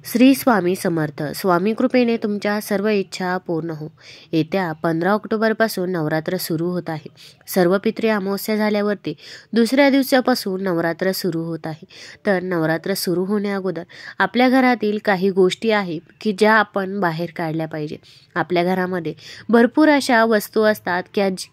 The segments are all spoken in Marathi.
श्री स्वामी समर्थ. स्वामी कृपेने तुमच्या सर्व इच्छा पूर्ण हो. येत्या 15 ऑक्टोबरपासून नवरात्र सुरू होत आहे. सर्व पितृ अमावस्या झाल्यावरती दुसऱ्या दिवसापासून नवरात्र सुरू होत आहे. तर नवरात्र सुरू होण्याअगोदर आपल्या घरातील काही गोष्टी आहेत की ज्या आपण बाहेर काढल्या पाहिजे. आपल्या घरामध्ये भरपूर अशा वस्तू असतात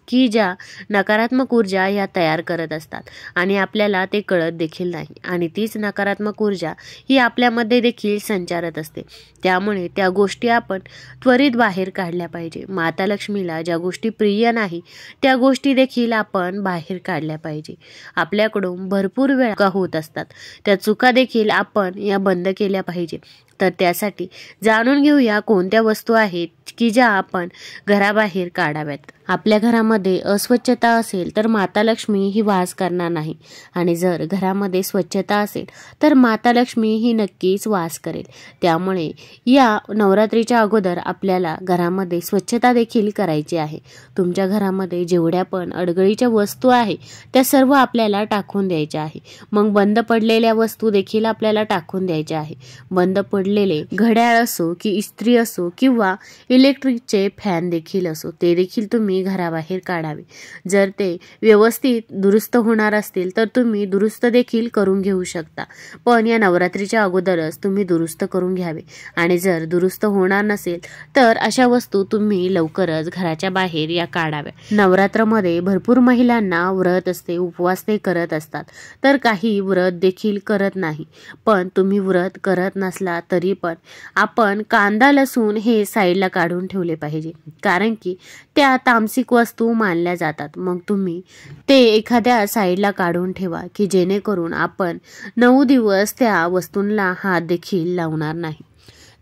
की ज्या नकारात्मक ऊर्जा या तयार करत असतात आणि आपल्याला ते कळत देखील नाही. आणि तीच नकारात्मक ऊर्जा ही आपल्यामध्ये देखील संचारत असते. त्यामुळे त्या गोष्टी आपण त्वरित बाहेर काढल्या पाहिजे. माता लक्ष्मीला ज्या गोष्टी प्रिय नाही त्या गोष्टी देखील आपण बाहेर काढल्या पाहिजे. आपल्याकडून भरपूर वेळा होत असतात, त्या चुका देखील आपण या बंद केल्या पाहिजे. तर त्यासाठी जाणून घेऊया कोणत्या वस्तू आहेत की ज्या आपण घराबाहेर काढाव्यात. आपल्या घरामध्ये अस्वच्छता असेल तर माता लक्ष्मी ही वास करणार नाही, आणि जर घरामध्ये स्वच्छता असेल तर माता लक्ष्मी ही नक्कीच वास करेल. त्यामुळे या नवरात्रीच्या अगोदर आपल्याला घरामध्ये स्वच्छता देखील करायची आहे. तुमच्या घरामध्ये जेवढ्या पण अडगळीच्या वस्तू आहे त्या सर्व आपल्याला टाकून द्यायच्या आहे. मग बंद पडलेल्या वस्तू देखील आपल्याला टाकून द्यायच्या आहे. बंद पडलेले घड्याळ असो की इस्त्री असो किंवा इलेक्ट्रिकचे फॅन देखील असो, ते देखील तुम्ही घराबाहेर काढावे. जर ते व्यवस्थित दुरुस्त होणार असतील तर तुम्ही दुरुस्त देखील करून घेऊ शकता, पण या नवरात्रीच्या अगोदरच तुम्ही दुरुस्त करून घ्यावे. आणि जर दुरुस्त होणार नसेल तर अशा वस्तू तुम्ही लवकरच घराच्या बाहेर या काढाव्या. नवरात्रमध्ये भरपूर महिलांना व्रत असते, उपवास ते करत असतात, तर काही व्रत देखील करत नाही. पण तुम्ही व्रत करत नसला तरी पण आपण कांदा लसूण हे साईडला काढून ठेवले पाहिजे, कारण की त्या तामसिक वस्तू मानल्या जातात. मग तुम्ही ते एखाद्या साईडला काढून ठेवा की जेणेकरून आपण 9 दिवस त्या वस्तूंना हात देखील लावणार नाही.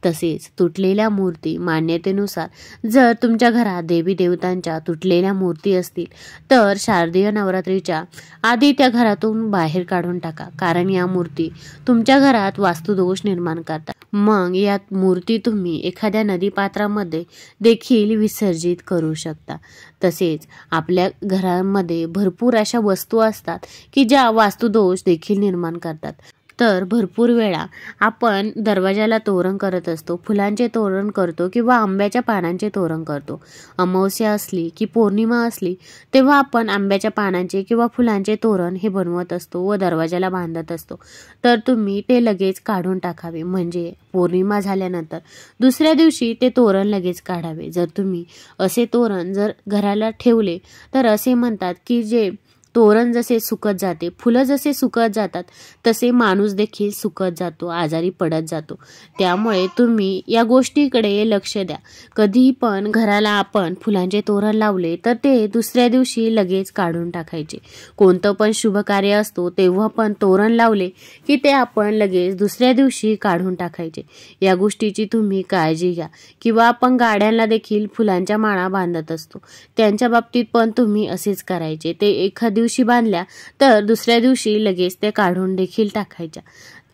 तसेच तुटलेल्या मूर्ती, मान्यतेनुसार जर तुमच्या घरात देवी देवतांच्या तुटलेल्या मूर्ती असतील तर शारदीय नवरात्रीच्या आधी त्या घरातून बाहेर काढून टाका, कारण या मूर्ती तुमच्या घरात वास्तुदोष निर्माण करतात. मग या मूर्ती तुम्ही एखाद्या नदीपात्रामध्ये देखील विसर्जित करू शकता. तसेच आपल्या घरामध्ये भरपूर अशा वस्तू असतात की ज्या वास्तुदोष देखील निर्माण करतात. तर भरपूर वेळा आपण दरवाजाला तोरण करत असतो, फुलांचे तोरण करतो किंवा आंब्याच्या पानांचे तोरण करतो. अमावस्या असली की पौर्णिमा असली तेव्हा आपण आंब्याच्या पानांचे किंवा फुलांचे तोरण हे बनवत असतो व दरवाजाला बांधत असतो. तर तुम्ही ते लगेच काढून टाकावे, म्हणजे पौर्णिमा झाल्यानंतर दुसऱ्या दिवशी ते तोरण लगेच काढावे. जर तुम्ही असे तोरण जर घराला ठेवले तर असे म्हणतात की जे तोरण जसे सुकत जाते, फुलं जसे सुकत जातात तसे माणूस देखील सुकत जातो, आजारी पडत जातो. त्यामुळे तुम्ही या गोष्टीकडे लक्ष द्या. कधी पण घराला आपण फुलांचे तोरण लावले तर ते दुसऱ्या दिवशी लगेच काढून टाकायचे. कोणतं पण शुभ कार्य असतो तेव्हा पण तोरण लावले की ते आपण लगेच दुसऱ्या दिवशी काढून टाकायचे. या गोष्टीची तुम्ही काळजी घ्या. किंवा आपण गाड्यांना देखील फुलांच्या माळा बांधत असतो, त्यांच्या बाबतीत पण तुम्ही असेच करायचे. ते एखाद्या दिवशी बांधल्या तर दुसऱ्या दिवशी लगेच ते काढून देखील टाकायच्या.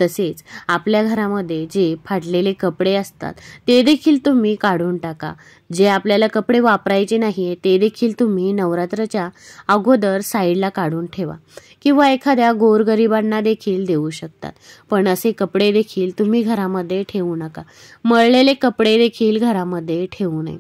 तसेच आपल्या घरामध्ये जे फाटलेले कपडे असतात ते देखील तुम्ही काढून टाका. जे आपल्याला कपडे वापरायचे नाही ते देखील तुम्ही नवरात्राच्या अगोदर साईडला काढून ठेवा किंवा एखाद्या गोरगरिबांना देखील देऊ शकतात. पण असे कपडे देखील तुम्ही घरामध्ये ठेवू नका. मळलेले कपडे देखील घरामध्ये ठेवू नये.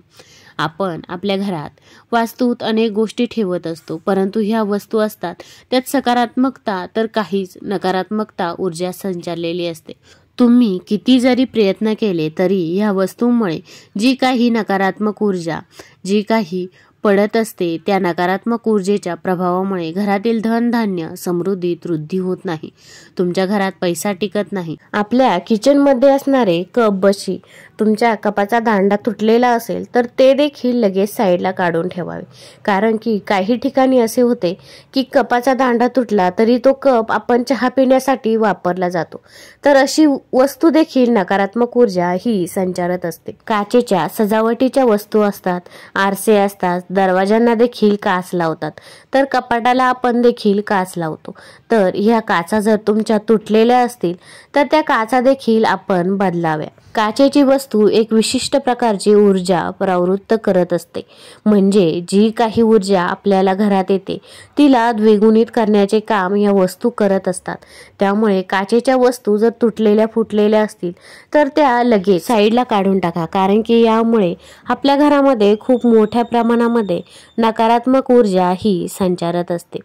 आपण आपल्या घरात वास्तूत अनेक गोष्टी ठेवत असतो, परंतु ह्या वस्तू असतात त्यात सकारात्मकता तर काहीच नकारात्मकता ऊर्जा संचारलेली असते. तुम्ही किती जरी प्रयत्न केले तरी ह्या वस्तूंमुळे जी काही नकारात्मक ऊर्जा जी काही पडत असते त्या नकारात्मक ऊर्जेच्या प्रभावामुळे घरातील धनधान्य समृद्धीत वृद्धी होत नाही. तुमच्या घरात पैसा टिकत नाही. आपल्या किचनमध्ये असणारे कप बशी, तुमच्या कपाचा दांडा तुटलेला असेल तर ते देखील लगेच साईडला काढून ठेवावे, कारण की काही ठिकाणी असे होते की कपाचा दांडा तुटला तरी तो कप आपण चहा पिण्यासाठी वापरला जातो. तर अशी वस्तू देखील नकारात्मक ऊर्जा ही संचारत असते. काचेच्या सजावटीच्या वस्तू असतात, आरसे असतात, दरवाजांना देखील काच लावतात, तर कपाटाला आपण देखील काच लावतो. तर ह्या काचा जर तुमच्या तुटलेल्या असतील तर त्या काचा देखील आपण बदलाव्या. काचेची वस्तू वस्तू एक विशिष्ट प्रकारची ऊर्जा प्रवृत्त करत असते, म्हणजे जी काही ऊर्जा आपल्याला घरात येते तिला द्विगुणित करण्याचे काम या वस्तू करत असतात. त्यामुळे काचेच्या वस्तू जर तुटलेल्या फुटलेल्या असतील तर त्या लगेच साईडला काढून टाका, कारण की यामुळे आपल्या घरामध्ये खूप मोठ्या प्रमाणामध्ये नकारात्मक ऊर्जा ही संचारत असते.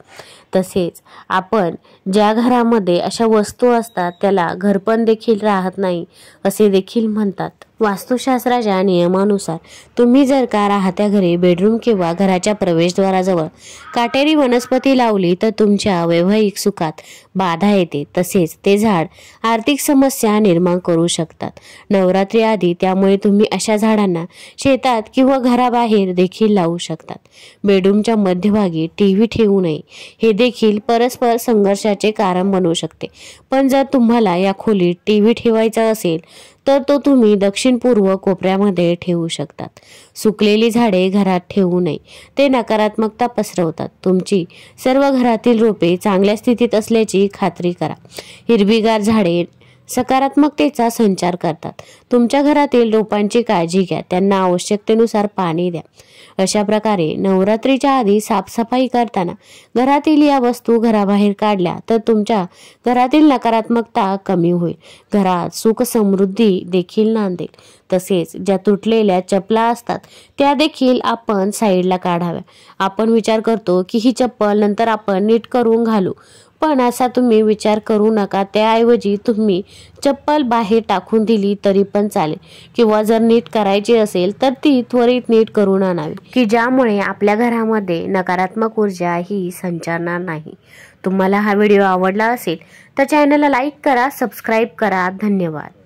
तसेच आपण ज्या घरामध्ये अशा वस्तू असतात त्याला घरपण देखील राहत नाही असे देखील म्हणतात. वास्तुशास्त्राच्या नियमानुसार तुम्ही जर का राहत्या घरी बेडरूम किंवा घराच्या प्रवेशद्वाराजवळ काटेरी वनस्पती लावली तर तुमच्या वैवाहिक सुखात बाधा येते. तसेच ते झाड आर्थिक समस्या निर्माण करू शकतात. नवरात्री आधी त्यामुळे तुम्ही अशा झाडांना शेतात किंवा घराबाहेर देखील लावू शकतात. बेडरूमच्या मध्यभागी टीव्ही ठेवू नये, हे देखील परस्पर संघर्षाचे कारण बनू शकते. पण जर तुम्हाला या खोलीत टीव्ही ठेवायचा असेल तर तो तुम्ही दक्षिण पूर्व कोपऱ्यामध्ये ठेवू शकतात. सुकलेली झाडे घरात ठेवू नये, ते नकारात्मकता पसरवतात. तुमची सर्व घरातील रोपे चांगल्या स्थितीत असल्याची खात्री करा. हिरवीगार झाडे सकारात्मकतेचा संचार करतात. तुमच्या घरातील रोपांची काळजी घ्या, त्यांना आवश्यकतेनुसार पाणी द्या. अशा प्रकारे नवरात्रीच्या आधी साफसफाई करताना घरातील या वस्तू घराबाहेर काढल्या तर तुमच्या घरातील नकारात्मकता कमी होईल. घरात सुख समृद्धी देखील नांदेल. तसेच ज्या तुटलेल्या चपला असतात त्या देखील आपण साईडला काढाव्या. आपण विचार करतो की ही चप्पल नंतर आपण नीट करून घालू, पण असा तुम्ही विचार करू नका. त्याऐवजी तुम्ही चप्पल बाहेर टाकून दिली तरी पण चालेल, किंवा जर नीट करायची असेल तर ती त्वरित नीट करून आणावी, की ज्यामुळे आपल्या घरामध्ये नकारात्मक ऊर्जा ही संचारणार नाही. तुम्हाला हा व्हिडिओ आवडला असेल तर चॅनलला लाईक करा, सबस्क्राईब करा. धन्यवाद.